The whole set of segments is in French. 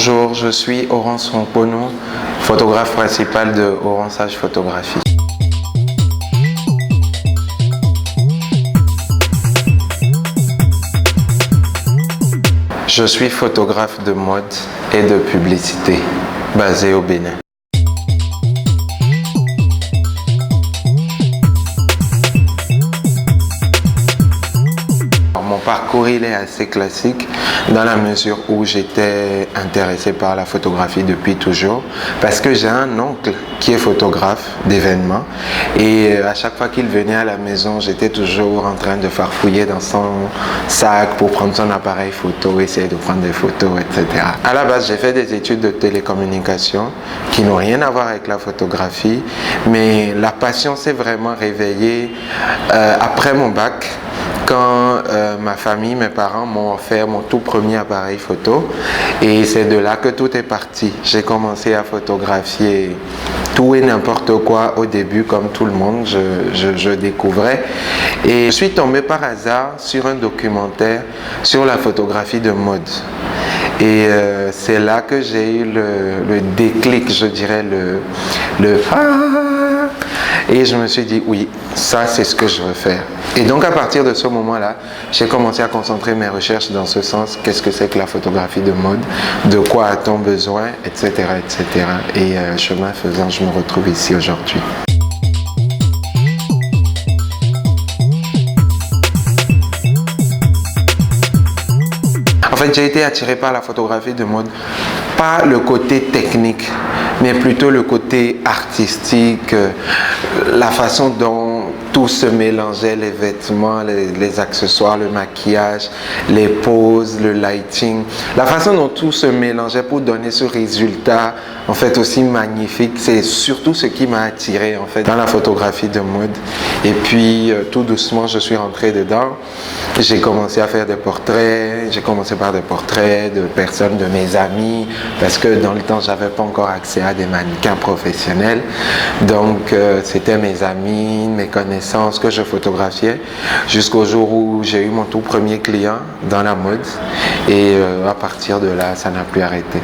Bonjour, je suis Orance Rompono, photographe principal de Orançage Photographie. Je suis photographe de mode et de publicité, basé au Bénin. Mon parcours il est assez classique dans la mesure où j'étais intéressé par la photographie depuis toujours parce que j'ai un oncle qui est photographe d'événements et à chaque fois qu'il venait à la maison j'étais toujours en train de farfouiller dans son sac pour prendre son appareil photo, essayer de prendre des photos, etc. À la base j'ai fait des études de télécommunication qui n'ont rien à voir avec la photographie, mais la passion s'est vraiment réveillée après mon bac. Quand ma famille, mes parents m'ont offert mon tout premier appareil photo et c'est de là que tout est parti. J'ai commencé à photographier tout et n'importe quoi au début comme tout le monde, je découvrais et je suis tombé par hasard sur un documentaire sur la photographie de mode. Et c'est là que j'ai eu le déclic, je dirais, et je me suis dit, oui, ça c'est ce que je veux faire. Et donc à partir de ce moment-là, j'ai commencé à concentrer mes recherches dans ce sens. Qu'est-ce que c'est que la photographie de mode? De quoi a-t-on besoin? Etc. etc. Et chemin faisant, je me retrouve ici aujourd'hui. En fait, j'ai été attiré par la photographie de mode, pas le côté technique, mais plutôt le côté artistique, la façon dont tout se mélangeait, les vêtements, les accessoires, le maquillage, les poses, le lighting, la façon dont tout se mélangeait pour donner ce résultat en fait aussi magnifique. C'est surtout ce qui m'a attiré en fait dans la photographie de mode. Et puis tout doucement je suis rentré dedans. J'ai commencé à faire des portraits. J'ai commencé par des portraits de personnes, de mes amis, parce que dans le temps j'avais pas encore accès à des mannequins professionnels. Donc c'était mes amis, mes connaissances que je photographiais jusqu'au jour où j'ai eu mon tout premier client dans la mode. Et à partir de là, ça n'a plus arrêté.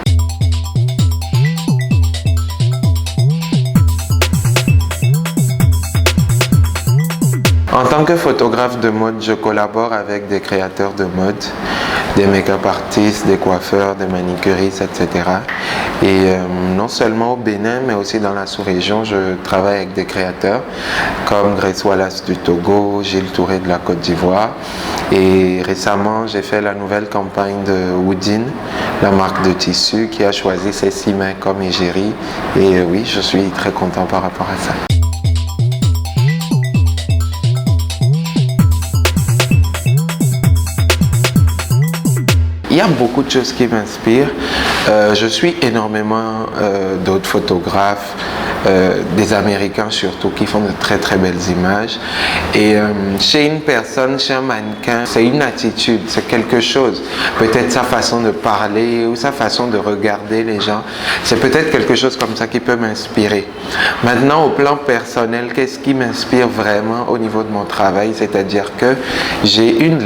En tant que photographe de mode, je collabore avec des créateurs de mode, des make-up artistes, des coiffeurs, des maniceuristes, etc. Et non seulement au Bénin, mais aussi dans la sous-région, je travaille avec des créateurs comme Grace Wallace du Togo, Gilles Touré de la Côte d'Ivoire. Et récemment, j'ai fait la nouvelle campagne de Woodin, la marque de tissu qui a choisi ses 6 mains comme égérie. Et oui, je suis très content par rapport à ça. Il y a beaucoup de choses qui m'inspirent. Je suis énormément d'autres photographes, des Américains surtout, qui font de très très belles images. Et chez une personne, chez un mannequin, c'est une attitude, c'est quelque chose. Peut-être sa façon de parler ou sa façon de regarder les gens. C'est peut-être quelque chose comme ça qui peut m'inspirer. Maintenant, au plan personnel, qu'est-ce qui m'inspire vraiment au niveau de mon travail? C'est-à-dire que j'ai une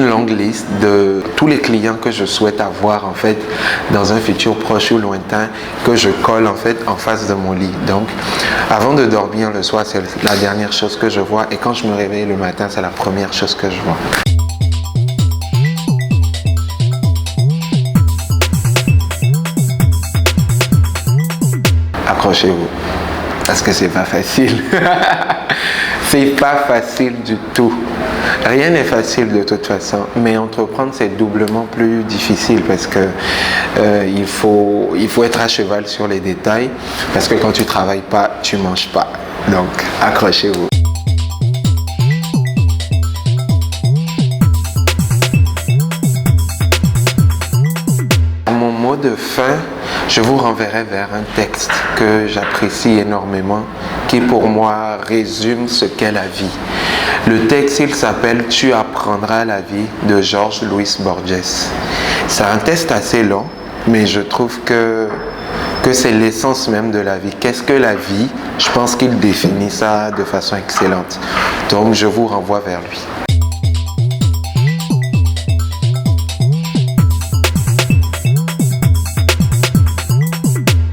longue liste de tous les clients que je souhaite avoir en fait dans un futur proche ou lointain, que je colle en fait en face de mon lit. Donc avant de dormir le soir, c'est la dernière chose que je vois, et quand je me réveille le matin, c'est la première chose que je vois. Accrochez-vous, parce que c'est pas facile. C'est pas facile du tout. Rien n'est facile de toute façon, mais entreprendre c'est doublement plus difficile parce que il faut être à cheval sur les détails, parce que quand tu travailles pas, tu manges pas. Donc accrochez-vous. Mon mot de fin, je vous renverrai vers un texte que j'apprécie énormément, qui pour moi résume ce qu'est la vie. Le texte, il s'appelle « Tu apprendras la vie » de Jorge Luis Borges. C'est un texte assez long, mais je trouve que c'est l'essence même de la vie. Qu'est-ce que la vie? Je pense qu'il définit ça de façon excellente. Donc je vous renvoie vers lui.